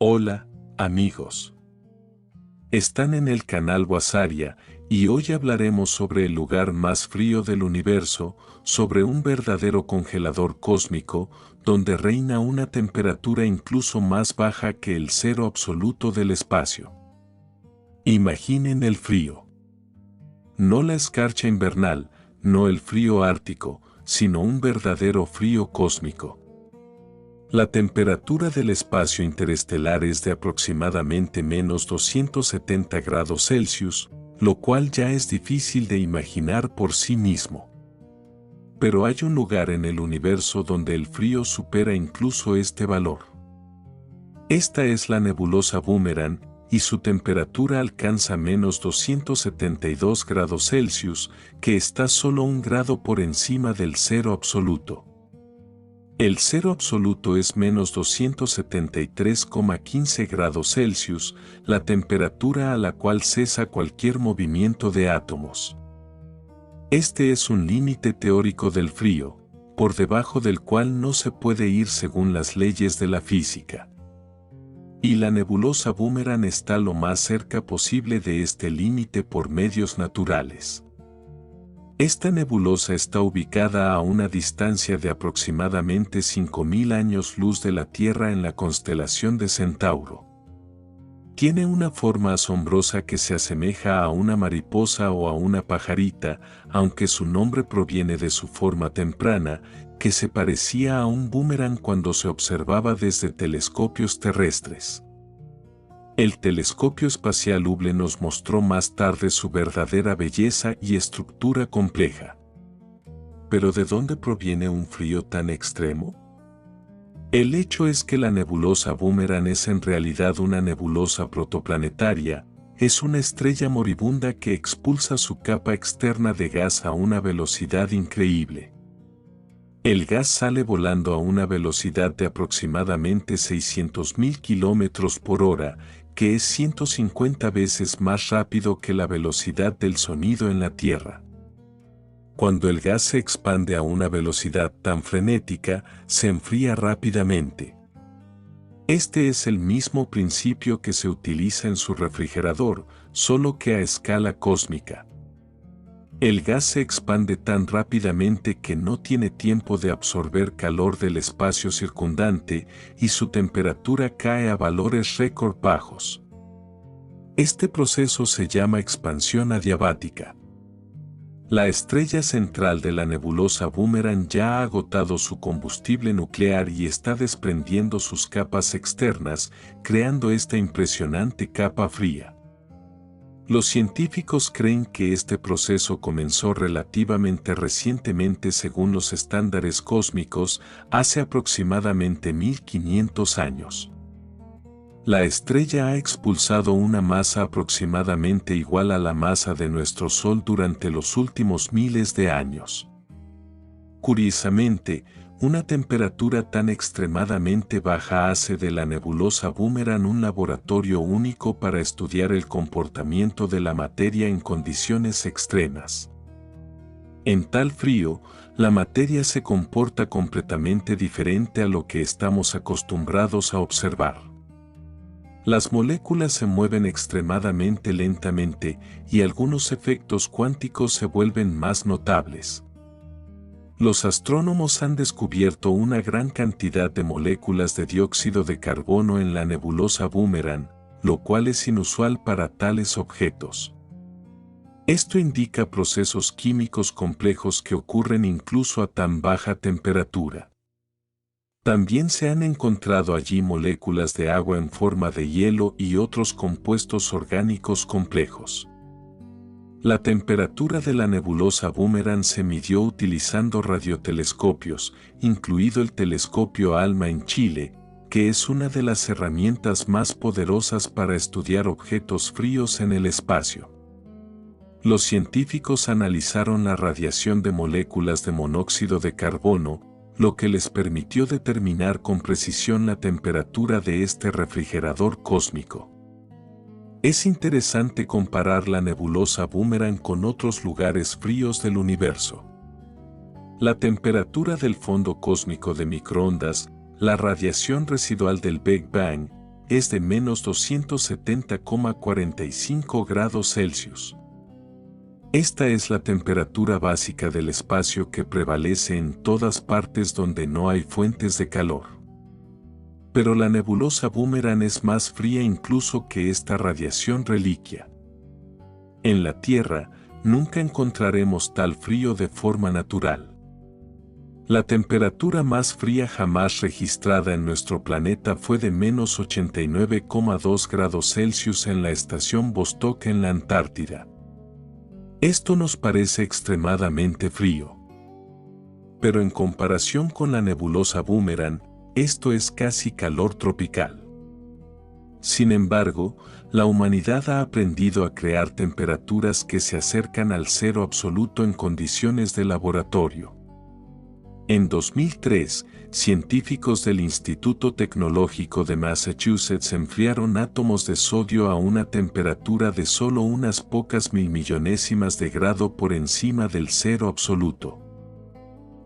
Hola, amigos. Están en el canal Wasaria y hoy hablaremos sobre el lugar más frío del universo, sobre un verdadero congelador cósmico, donde reina una temperatura incluso más baja que el cero absoluto del espacio. Imaginen el frío. No la escarcha invernal, no el frío ártico, sino un verdadero frío cósmico. La temperatura del espacio interestelar es de aproximadamente menos 270 grados Celsius, lo cual ya es difícil de imaginar por sí mismo. Pero hay un lugar en el universo donde el frío supera incluso este valor. Esta es la nebulosa Boomerang, y su temperatura alcanza menos 272 grados Celsius, que está solo un grado por encima del cero absoluto. El cero absoluto es menos 273,15 grados Celsius, la temperatura a la cual cesa cualquier movimiento de átomos. Este es un límite teórico del frío, por debajo del cual no se puede ir según las leyes de la física. Y la nebulosa Boomerang está lo más cerca posible de este límite por medios naturales. Esta nebulosa está ubicada a una distancia de aproximadamente 5.000 años luz de la Tierra en la constelación de Centauro. Tiene una forma asombrosa que se asemeja a una mariposa o a una pajarita, aunque su nombre proviene de su forma temprana, que se parecía a un boomerang cuando se observaba desde telescopios terrestres. El telescopio espacial Hubble nos mostró más tarde su verdadera belleza y estructura compleja. ¿Pero de dónde proviene un frío tan extremo? El hecho es que la nebulosa Boomerang es en realidad una nebulosa protoplanetaria, es una estrella moribunda que expulsa su capa externa de gas a una velocidad increíble. El gas sale volando a una velocidad de aproximadamente 600.000 kilómetros por hora, que es 150 veces más rápido que la velocidad del sonido en la Tierra. Cuando el gas se expande a una velocidad tan frenética, se enfría rápidamente. Este es el mismo principio que se utiliza en su refrigerador, solo que a escala cósmica. El gas se expande tan rápidamente que no tiene tiempo de absorber calor del espacio circundante y su temperatura cae a valores récord bajos. Este proceso se llama expansión adiabática. La estrella central de la nebulosa Boomerang ya ha agotado su combustible nuclear y está desprendiendo sus capas externas, creando esta impresionante capa fría. Los científicos creen que este proceso comenzó relativamente recientemente según los estándares cósmicos, hace aproximadamente 1500 años. La estrella ha expulsado una masa aproximadamente igual a la masa de nuestro Sol durante los últimos miles de años. Curiosamente, una temperatura tan extremadamente baja hace de la nebulosa Boomerang un laboratorio único para estudiar el comportamiento de la materia en condiciones extremas. En tal frío, la materia se comporta completamente diferente a lo que estamos acostumbrados a observar. Las moléculas se mueven extremadamente lentamente y algunos efectos cuánticos se vuelven más notables. Los astrónomos han descubierto una gran cantidad de moléculas de dióxido de carbono en la nebulosa Boomerang, lo cual es inusual para tales objetos. Esto indica procesos químicos complejos que ocurren incluso a tan baja temperatura. También se han encontrado allí moléculas de agua en forma de hielo y otros compuestos orgánicos complejos. La temperatura de la nebulosa Boomerang se midió utilizando radiotelescopios, incluido el telescopio ALMA en Chile, que es una de las herramientas más poderosas para estudiar objetos fríos en el espacio. Los científicos analizaron la radiación de moléculas de monóxido de carbono, lo que les permitió determinar con precisión la temperatura de este refrigerador cósmico. Es interesante comparar la nebulosa Boomerang con otros lugares fríos del universo. La temperatura del fondo cósmico de microondas, la radiación residual del Big Bang, es de menos 270,45 grados Celsius. Esta es la temperatura básica del espacio que prevalece en todas partes donde no hay fuentes de calor. Pero la nebulosa Boomerang es más fría incluso que esta radiación reliquia. En la Tierra, nunca encontraremos tal frío de forma natural. La temperatura más fría jamás registrada en nuestro planeta fue de menos 89,2 grados Celsius en la estación Vostok en la Antártida. Esto nos parece extremadamente frío. Pero en comparación con la nebulosa Boomerang, esto es casi calor tropical. Sin embargo, la humanidad ha aprendido a crear temperaturas que se acercan al cero absoluto en condiciones de laboratorio. En 2003, científicos del Instituto Tecnológico de Massachusetts enfriaron átomos de sodio a una temperatura de solo unas pocas milmillonésimas de grado por encima del cero absoluto.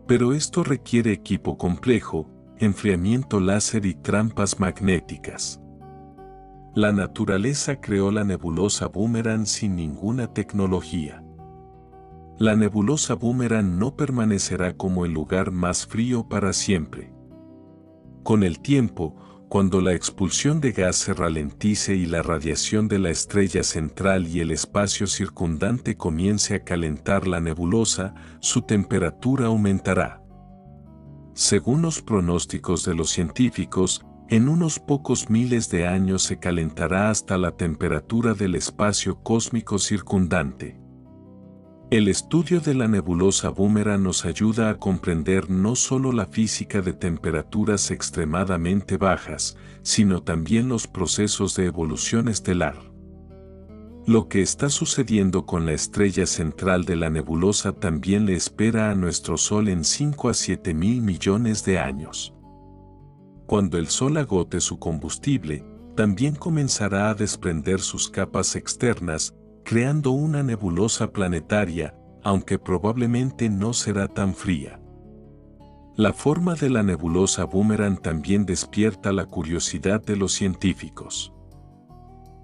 Pero esto requiere equipo complejo, enfriamiento láser y trampas magnéticas. La naturaleza creó la nebulosa Boomerang sin ninguna tecnología. La nebulosa Boomerang no permanecerá como el lugar más frío para siempre. Con el tiempo, cuando la expulsión de gas se ralentice y la radiación de la estrella central y el espacio circundante comience a calentar la nebulosa, su temperatura aumentará. Según los pronósticos de los científicos, en unos pocos miles de años se calentará hasta la temperatura del espacio cósmico circundante. El estudio de la nebulosa Boomerang nos ayuda a comprender no solo la física de temperaturas extremadamente bajas, sino también los procesos de evolución estelar. Lo que está sucediendo con la estrella central de la nebulosa también le espera a nuestro Sol en 5 a 7 mil millones de años. Cuando el Sol agote su combustible, también comenzará a desprender sus capas externas, creando una nebulosa planetaria, aunque probablemente no será tan fría. La forma de la nebulosa Boomerang también despierta la curiosidad de los científicos.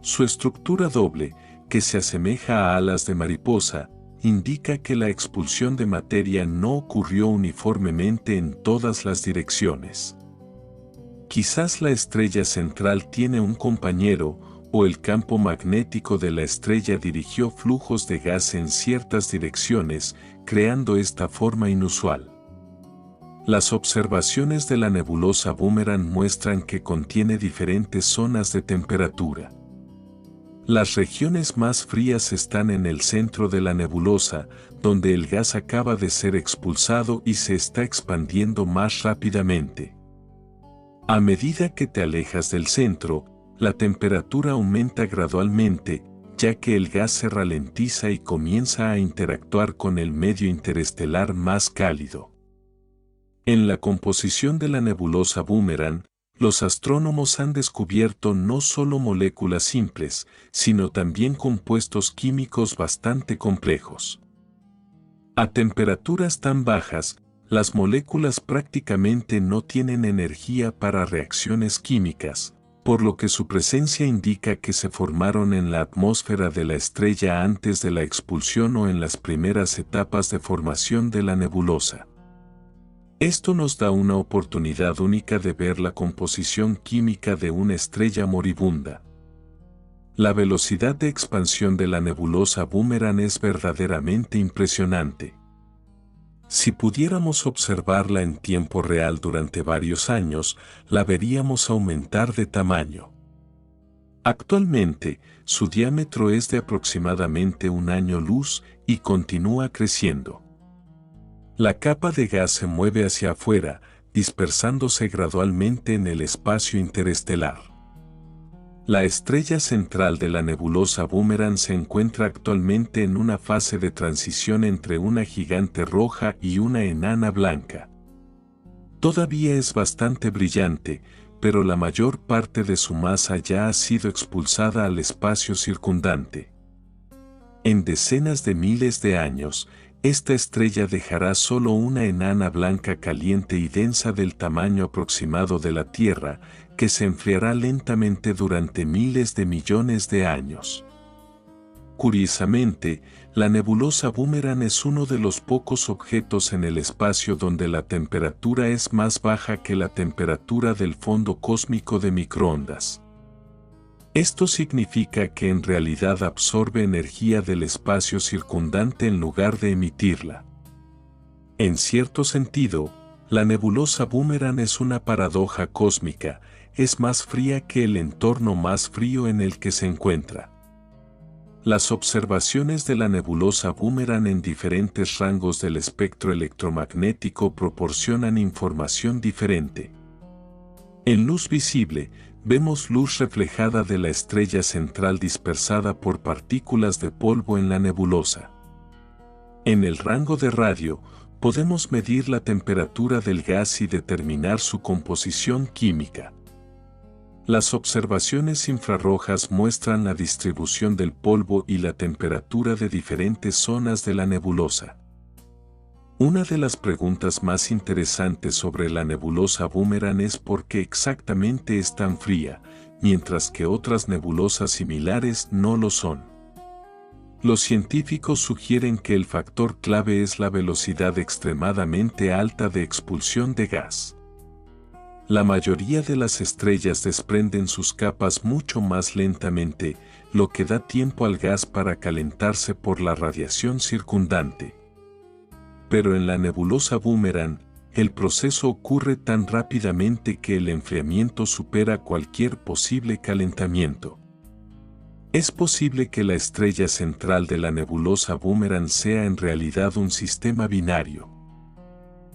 Su estructura doble, que se asemeja a alas de mariposa, indica que la expulsión de materia no ocurrió uniformemente en todas las direcciones. Quizás la estrella central tiene un compañero, o el campo magnético de la estrella dirigió flujos de gas en ciertas direcciones, creando esta forma inusual. Las observaciones de la nebulosa Boomerang muestran que contiene diferentes zonas de temperatura. Las regiones más frías están en el centro de la nebulosa, donde el gas acaba de ser expulsado y se está expandiendo más rápidamente. A medida que te alejas del centro, la temperatura aumenta gradualmente, ya que el gas se ralentiza y comienza a interactuar con el medio interestelar más cálido. En la composición de la nebulosa Boomerang, los astrónomos han descubierto no solo moléculas simples, sino también compuestos químicos bastante complejos. A temperaturas tan bajas, las moléculas prácticamente no tienen energía para reacciones químicas, por lo que su presencia indica que se formaron en la atmósfera de la estrella antes de la expulsión o en las primeras etapas de formación de la nebulosa. Esto nos da una oportunidad única de ver la composición química de una estrella moribunda. La velocidad de expansión de la nebulosa Boomerang es verdaderamente impresionante. Si pudiéramos observarla en tiempo real durante varios años, la veríamos aumentar de tamaño. Actualmente, su diámetro es de aproximadamente un año luz y continúa creciendo. La capa de gas se mueve hacia afuera, dispersándose gradualmente en el espacio interestelar. La estrella central de la nebulosa Boomerang se encuentra actualmente en una fase de transición entre una gigante roja y una enana blanca. Todavía es bastante brillante, pero la mayor parte de su masa ya ha sido expulsada al espacio circundante. En decenas de miles de años, esta estrella dejará solo una enana blanca caliente y densa del tamaño aproximado de la Tierra, que se enfriará lentamente durante miles de millones de años. Curiosamente, la nebulosa Boomerang es uno de los pocos objetos en el espacio donde la temperatura es más baja que la temperatura del fondo cósmico de microondas. Esto significa que en realidad absorbe energía del espacio circundante en lugar de emitirla. En cierto sentido, la nebulosa Boomerang es una paradoja cósmica, es más fría que el entorno más frío en el que se encuentra. Las observaciones de la nebulosa Boomerang en diferentes rangos del espectro electromagnético proporcionan información diferente. En luz visible, vemos luz reflejada de la estrella central dispersada por partículas de polvo en la nebulosa. En el rango de radio, podemos medir la temperatura del gas y determinar su composición química. Las observaciones infrarrojas muestran la distribución del polvo y la temperatura de diferentes zonas de la nebulosa. Una de las preguntas más interesantes sobre la nebulosa Boomerang es por qué exactamente es tan fría, mientras que otras nebulosas similares no lo son. Los científicos sugieren que el factor clave es la velocidad extremadamente alta de expulsión de gas. La mayoría de las estrellas desprenden sus capas mucho más lentamente, lo que da tiempo al gas para calentarse por la radiación circundante. Pero en la nebulosa Boomerang, el proceso ocurre tan rápidamente que el enfriamiento supera cualquier posible calentamiento. Es posible que la estrella central de la nebulosa Boomerang sea en realidad un sistema binario.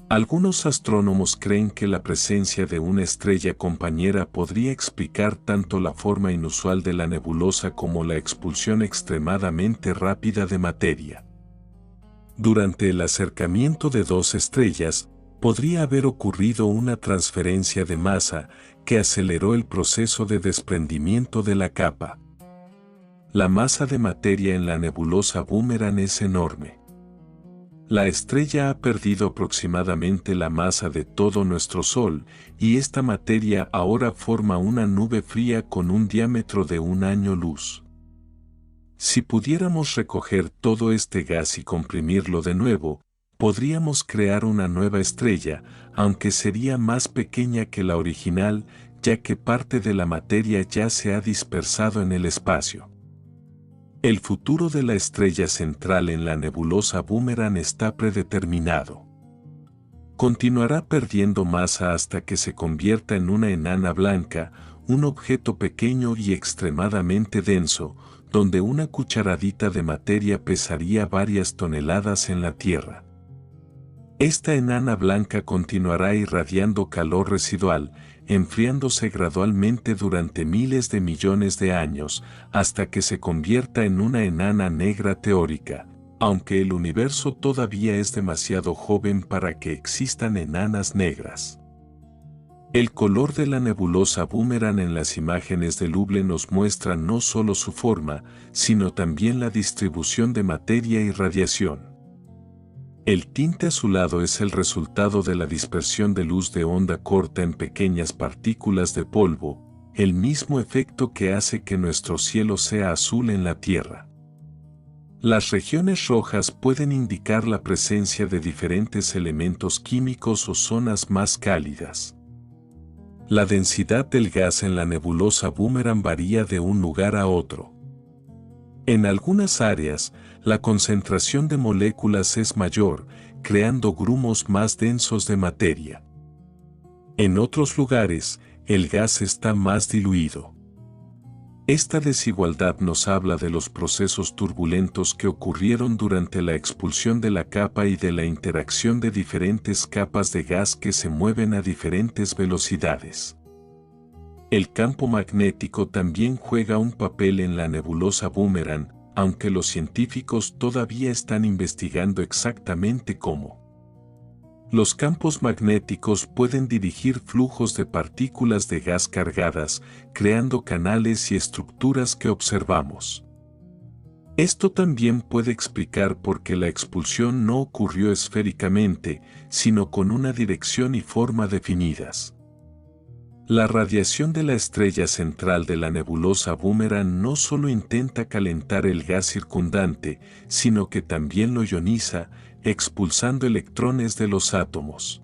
Algunos astrónomos creen que la presencia de una estrella compañera podría explicar tanto la forma inusual de la nebulosa como la expulsión extremadamente rápida de materia. Durante el acercamiento de dos estrellas, podría haber ocurrido una transferencia de masa que aceleró el proceso de desprendimiento de la capa. La masa de materia en la nebulosa Boomerang es enorme. La estrella ha perdido aproximadamente la masa de todo nuestro Sol, y esta materia ahora forma una nube fría con un diámetro de 1 año luz. Si pudiéramos recoger todo este gas y comprimirlo de nuevo, podríamos crear una nueva estrella, aunque sería más pequeña que la original, ya que parte de la materia ya se ha dispersado en el espacio. El futuro de la estrella central en la nebulosa Boomerang está predeterminado. Continuará perdiendo masa hasta que se convierta en una enana blanca, un objeto pequeño y extremadamente denso, donde una cucharadita de materia pesaría varias toneladas en la Tierra. Esta enana blanca continuará irradiando calor residual, enfriándose gradualmente durante miles de millones de años, hasta que se convierta en una enana negra teórica, aunque el universo todavía es demasiado joven para que existan enanas negras. El color de la nebulosa Boomerang en las imágenes del Hubble nos muestra no solo su forma, sino también la distribución de materia y radiación. El tinte azulado es el resultado de la dispersión de luz de onda corta en pequeñas partículas de polvo, el mismo efecto que hace que nuestro cielo sea azul en la Tierra. Las regiones rojas pueden indicar la presencia de diferentes elementos químicos o zonas más cálidas. La densidad del gas en la nebulosa Boomerang varía de un lugar a otro. En algunas áreas, la concentración de moléculas es mayor, creando grumos más densos de materia. En otros lugares, el gas está más diluido. Esta desigualdad nos habla de los procesos turbulentos que ocurrieron durante la expulsión de la capa y de la interacción de diferentes capas de gas que se mueven a diferentes velocidades. El campo magnético también juega un papel en la nebulosa Boomerang, aunque los científicos todavía están investigando exactamente cómo. Los campos magnéticos pueden dirigir flujos de partículas de gas cargadas, creando canales y estructuras que observamos. Esto también puede explicar por qué la expulsión no ocurrió esféricamente, sino con una dirección y forma definidas. La radiación de la estrella central de la nebulosa Boomerang no solo intenta calentar el gas circundante, sino que también lo ioniza, expulsando electrones de los átomos.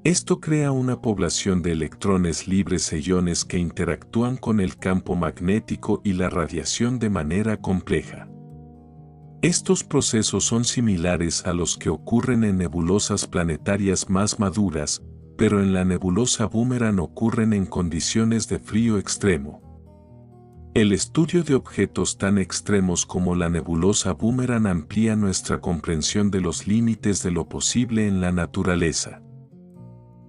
Esto crea una población de electrones libres e iones que interactúan con el campo magnético y la radiación de manera compleja. Estos procesos son similares a los que ocurren en nebulosas planetarias más maduras, pero en la nebulosa Boomerang ocurren en condiciones de frío extremo. El estudio de objetos tan extremos como la nebulosa Boomerang amplía nuestra comprensión de los límites de lo posible en la naturaleza.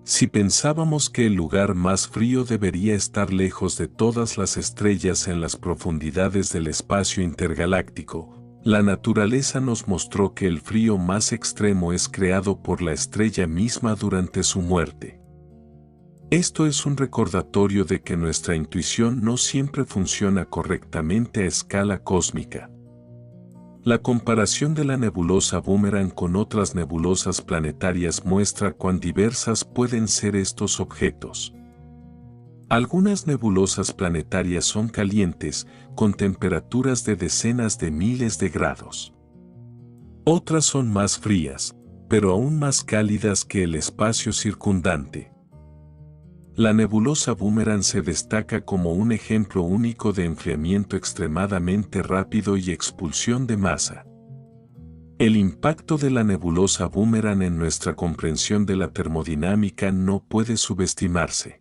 Si pensábamos que el lugar más frío debería estar lejos de todas las estrellas en las profundidades del espacio intergaláctico, la naturaleza nos mostró que el frío más extremo es creado por la estrella misma durante su muerte. Esto es un recordatorio de que nuestra intuición no siempre funciona correctamente a escala cósmica. La comparación de la nebulosa Boomerang con otras nebulosas planetarias muestra cuán diversas pueden ser estos objetos. Algunas nebulosas planetarias son calientes, con temperaturas de decenas de miles de grados. Otras son más frías, pero aún más cálidas que el espacio circundante. La nebulosa Boomerang se destaca como un ejemplo único de enfriamiento extremadamente rápido y expulsión de masa. El impacto de la nebulosa Boomerang en nuestra comprensión de la termodinámica no puede subestimarse.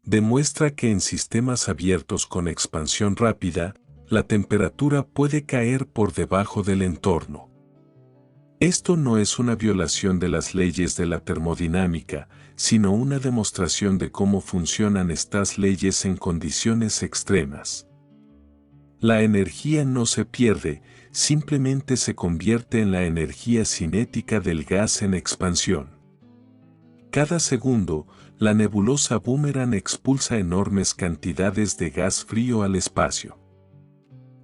Demuestra que en sistemas abiertos con expansión rápida, la temperatura puede caer por debajo del entorno. Esto no es una violación de las leyes de la termodinámica, sino una demostración de cómo funcionan estas leyes en condiciones extremas. La energía no se pierde, simplemente se convierte en la energía cinética del gas en expansión. Cada segundo, la nebulosa Boomerang expulsa enormes cantidades de gas frío al espacio.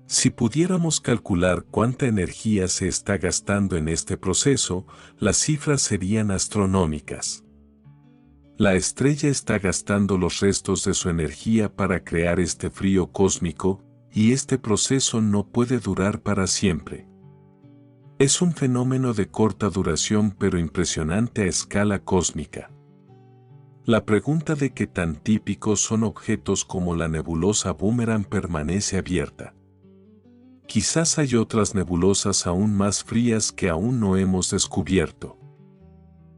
Si pudiéramos calcular cuánta energía se está gastando en este proceso, las cifras serían astronómicas. La estrella está gastando los restos de su energía para crear este frío cósmico, y este proceso no puede durar para siempre. Es un fenómeno de corta duración pero impresionante a escala cósmica. La pregunta de qué tan típicos son objetos como la nebulosa Boomerang permanece abierta. Quizás hay otras nebulosas aún más frías que aún no hemos descubierto.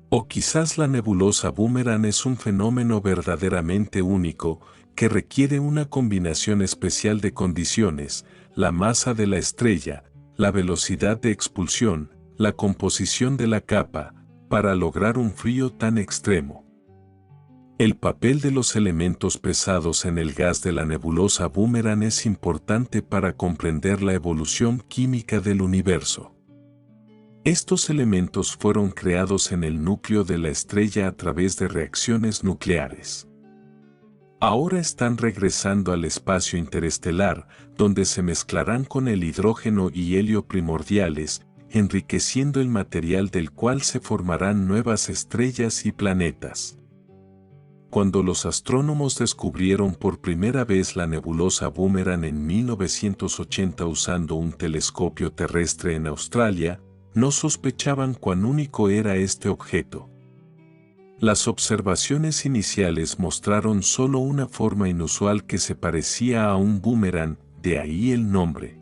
O quizás la nebulosa Boomerang es un fenómeno verdaderamente único, que requiere una combinación especial de condiciones, la masa de la estrella, la velocidad de expulsión, la composición de la capa, para lograr un frío tan extremo. El papel de los elementos pesados en el gas de la nebulosa Boomerang es importante para comprender la evolución química del universo. Estos elementos fueron creados en el núcleo de la estrella a través de reacciones nucleares. Ahora están regresando al espacio interestelar, donde se mezclarán con el hidrógeno y helio primordiales, enriqueciendo el material del cual se formarán nuevas estrellas y planetas. Cuando los astrónomos descubrieron por primera vez la nebulosa Boomerang en 1980 usando un telescopio terrestre en Australia, no sospechaban cuán único era este objeto. Las observaciones iniciales mostraron solo una forma inusual que se parecía a un boomerang, de ahí el nombre.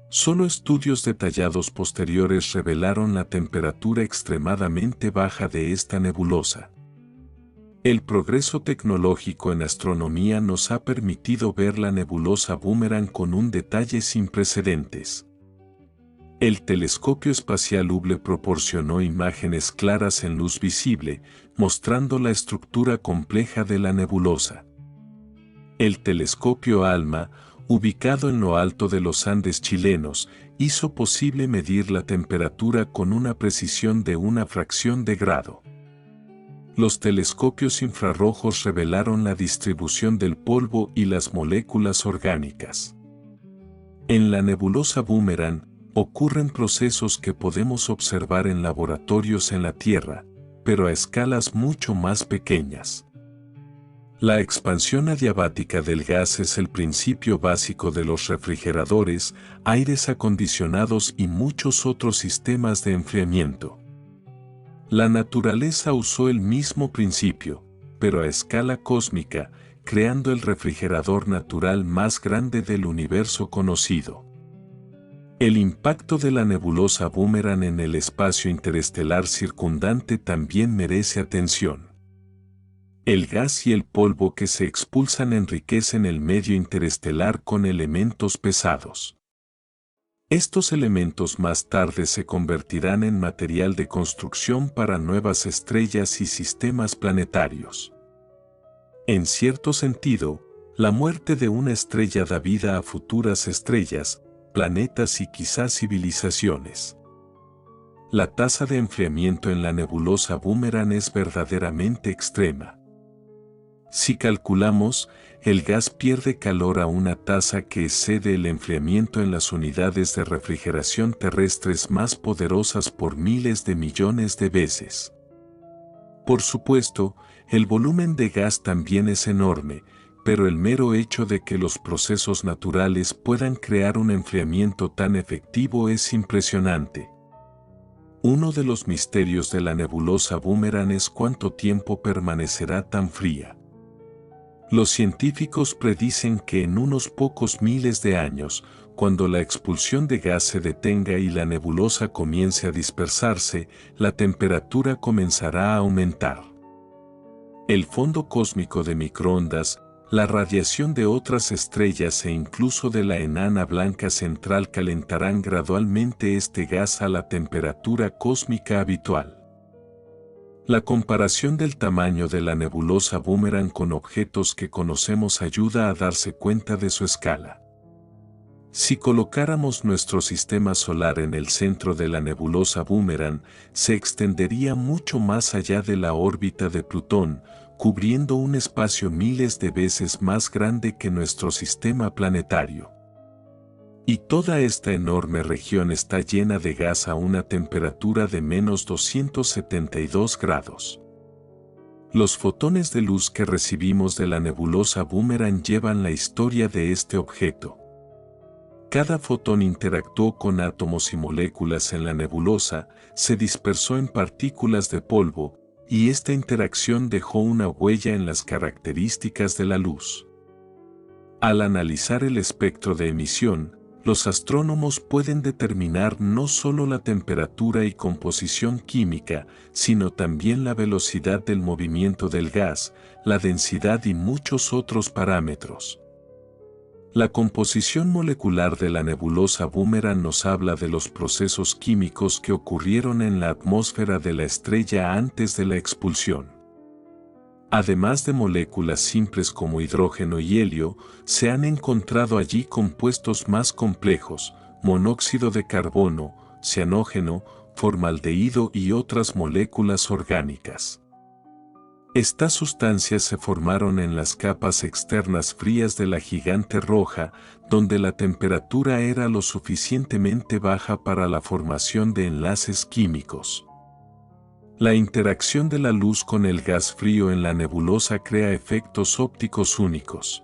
Solo estudios detallados posteriores revelaron la temperatura extremadamente baja de esta nebulosa. El progreso tecnológico en astronomía nos ha permitido ver la nebulosa Boomerang con un detalle sin precedentes. El telescopio espacial Hubble proporcionó imágenes claras en luz visible, mostrando la estructura compleja de la nebulosa. El telescopio ALMA, ubicado en lo alto de los Andes chilenos, hizo posible medir la temperatura con una precisión de una fracción de grado. Los telescopios infrarrojos revelaron la distribución del polvo y las moléculas orgánicas. En la nebulosa Boomerang, ocurren procesos que podemos observar en laboratorios en la Tierra, pero a escalas mucho más pequeñas. La expansión adiabática del gas es el principio básico de los refrigeradores, aires acondicionados y muchos otros sistemas de enfriamiento. La naturaleza usó el mismo principio, pero a escala cósmica, creando el refrigerador natural más grande del universo conocido. El impacto de la nebulosa Boomerang en el espacio interestelar circundante también merece atención. El gas y el polvo que se expulsan enriquecen el medio interestelar con elementos pesados. Estos elementos más tarde se convertirán en material de construcción para nuevas estrellas y sistemas planetarios. En cierto sentido, la muerte de una estrella da vida a futuras estrellas, planetas y quizás civilizaciones. La tasa de enfriamiento en la nebulosa Boomerang es verdaderamente extrema. Si calculamos, el gas pierde calor a una tasa que excede el enfriamiento en las unidades de refrigeración terrestres más poderosas por miles de millones de veces. Por supuesto, el volumen de gas también es enorme, pero el mero hecho de que los procesos naturales puedan crear un enfriamiento tan efectivo es impresionante. Uno de los misterios de la nebulosa Boomerang es cuánto tiempo permanecerá tan fría. Los científicos predicen que en unos pocos miles de años, cuando la expulsión de gas se detenga y la nebulosa comience a dispersarse, la temperatura comenzará a aumentar. El fondo cósmico de microondas, la radiación de otras estrellas e incluso de la enana blanca central calentarán gradualmente este gas a la temperatura cósmica habitual. La comparación del tamaño de la nebulosa Boomerang con objetos que conocemos ayuda a darse cuenta de su escala. Si colocáramos nuestro sistema solar en el centro de la nebulosa Boomerang, se extendería mucho más allá de la órbita de Plutón, cubriendo un espacio miles de veces más grande que nuestro sistema planetario. Y toda esta enorme región está llena de gas a una temperatura de menos 272 grados. Los fotones de luz que recibimos de la nebulosa Boomerang llevan la historia de este objeto. Cada fotón interactuó con átomos y moléculas en la nebulosa, se dispersó en partículas de polvo, y esta interacción dejó una huella en las características de la luz. Al analizar el espectro de emisión, los astrónomos pueden determinar no solo la temperatura y composición química, sino también la velocidad del movimiento del gas, la densidad y muchos otros parámetros. La composición molecular de la nebulosa Boomerang nos habla de los procesos químicos que ocurrieron en la atmósfera de la estrella antes de la expulsión. Además de moléculas simples como hidrógeno y helio, se han encontrado allí compuestos más complejos, monóxido de carbono, cianógeno, formaldehído y otras moléculas orgánicas. Estas sustancias se formaron en las capas externas frías de la gigante roja, donde la temperatura era lo suficientemente baja para la formación de enlaces químicos. La interacción de la luz con el gas frío en la nebulosa crea efectos ópticos únicos.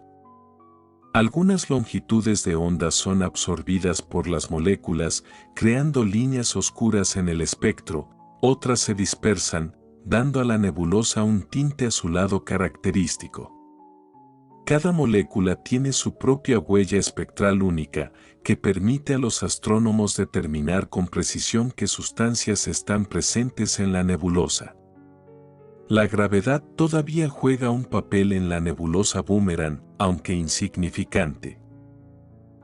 Algunas longitudes de onda son absorbidas por las moléculas, creando líneas oscuras en el espectro, otras se dispersan, dando a la nebulosa un tinte azulado característico. Cada molécula tiene su propia huella espectral única, que permite a los astrónomos determinar con precisión qué sustancias están presentes en la nebulosa. La gravedad todavía juega un papel en la nebulosa Boomerang, aunque insignificante.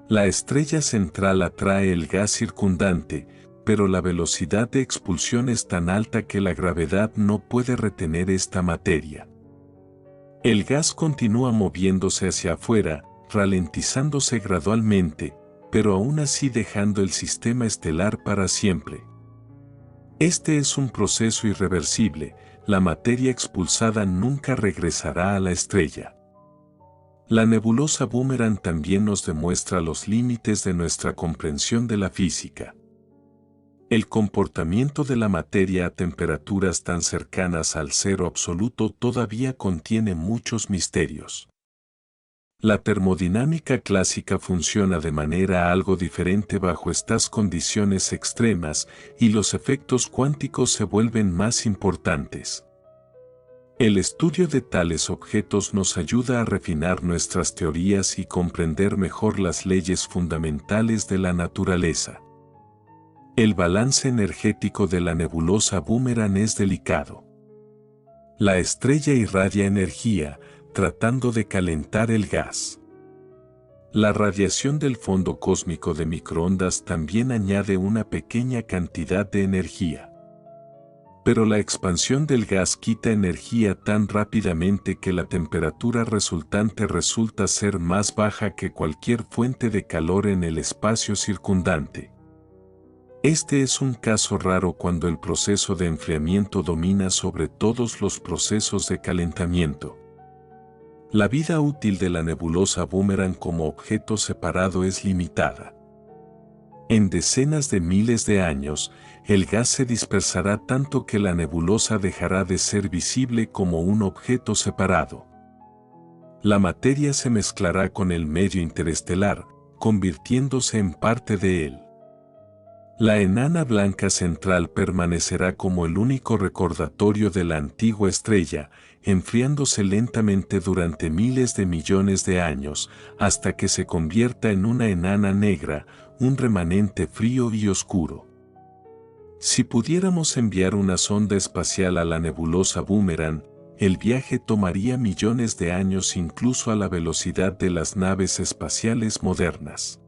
La estrella central atrae el gas circundante, pero la velocidad de expulsión es tan alta que la gravedad no puede retener esta materia. El gas continúa moviéndose hacia afuera, ralentizándose gradualmente, pero aún así dejando el sistema estelar para siempre. Este es un proceso irreversible, la materia expulsada nunca regresará a la estrella. La nebulosa Boomerang también nos demuestra los límites de nuestra comprensión de la física. El comportamiento de la materia a temperaturas tan cercanas al cero absoluto todavía contiene muchos misterios. La termodinámica clásica funciona de manera algo diferente bajo estas condiciones extremas y los efectos cuánticos se vuelven más importantes. El estudio de tales objetos nos ayuda a refinar nuestras teorías y comprender mejor las leyes fundamentales de la naturaleza. El balance energético de la nebulosa Boomerang es delicado. La estrella irradia energía, tratando de calentar el gas. La radiación del fondo cósmico de microondas también añade una pequeña cantidad de energía. Pero la expansión del gas quita energía tan rápidamente que la temperatura resultante resulta ser más baja que cualquier fuente de calor en el espacio circundante. Este es un caso raro cuando el proceso de enfriamiento domina sobre todos los procesos de calentamiento. La vida útil de la nebulosa Boomerang como objeto separado es limitada. En decenas de miles de años, el gas se dispersará tanto que la nebulosa dejará de ser visible como un objeto separado. La materia se mezclará con el medio interestelar, convirtiéndose en parte de él. La enana blanca central permanecerá como el único recordatorio de la antigua estrella, enfriándose lentamente durante miles de millones de años, hasta que se convierta en una enana negra, un remanente frío y oscuro. Si pudiéramos enviar una sonda espacial a la nebulosa Boomerang, el viaje tomaría millones de años incluso a la velocidad de las naves espaciales modernas.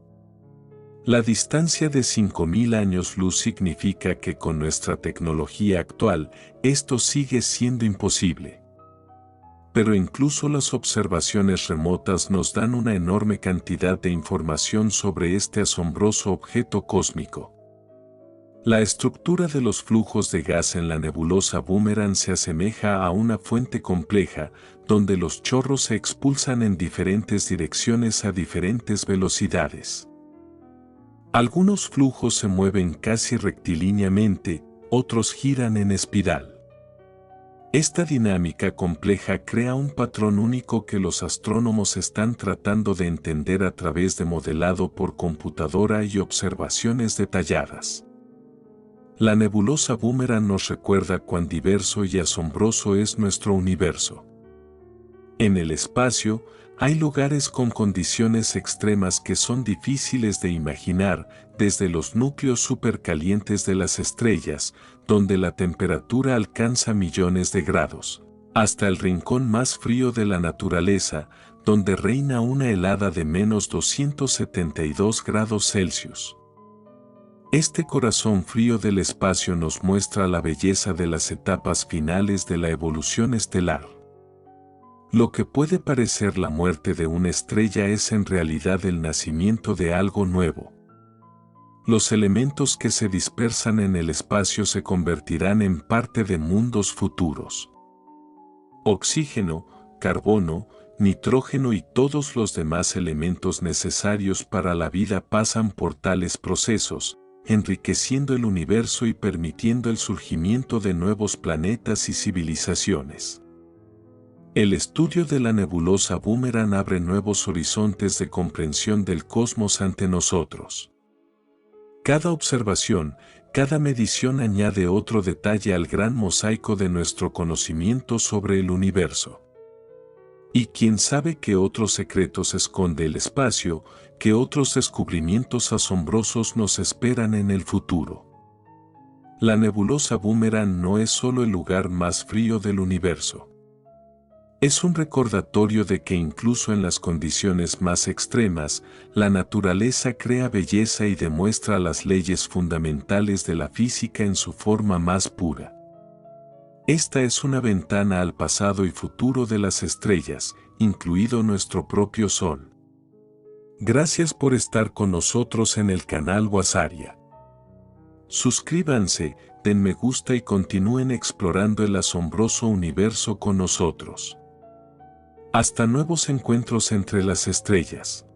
La distancia de 5.000 años luz significa que con nuestra tecnología actual, esto sigue siendo imposible. Pero incluso las observaciones remotas nos dan una enorme cantidad de información sobre este asombroso objeto cósmico. La estructura de los flujos de gas en la nebulosa Boomerang se asemeja a una fuente compleja, donde los chorros se expulsan en diferentes direcciones a diferentes velocidades. Algunos flujos se mueven casi rectilíneamente, otros giran en espiral. Esta dinámica compleja crea un patrón único que los astrónomos están tratando de entender a través de modelado por computadora y observaciones detalladas. La nebulosa Boomerang nos recuerda cuán diverso y asombroso es nuestro universo. En el espacio, hay lugares con condiciones extremas que son difíciles de imaginar, desde los núcleos supercalientes de las estrellas, donde la temperatura alcanza millones de grados, hasta el rincón más frío de la naturaleza, donde reina una helada de menos 272 grados Celsius. Este corazón frío del espacio nos muestra la belleza de las etapas finales de la evolución estelar. Lo que puede parecer la muerte de una estrella es en realidad el nacimiento de algo nuevo. Los elementos que se dispersan en el espacio se convertirán en parte de mundos futuros. Oxígeno, carbono, nitrógeno y todos los demás elementos necesarios para la vida pasan por tales procesos, enriqueciendo el universo y permitiendo el surgimiento de nuevos planetas y civilizaciones. El estudio de la nebulosa Boomerang abre nuevos horizontes de comprensión del cosmos ante nosotros. Cada observación, cada medición añade otro detalle al gran mosaico de nuestro conocimiento sobre el universo. Y quién sabe qué otros secretos esconde el espacio, qué otros descubrimientos asombrosos nos esperan en el futuro. La nebulosa Boomerang no es solo el lugar más frío del universo. Es un recordatorio de que incluso en las condiciones más extremas, la naturaleza crea belleza y demuestra las leyes fundamentales de la física en su forma más pura. Esta es una ventana al pasado y futuro de las estrellas, incluido nuestro propio Sol. Gracias por estar con nosotros en el canal Wasaria. Suscríbanse, den me gusta y continúen explorando el asombroso universo con nosotros. Hasta nuevos encuentros entre las estrellas.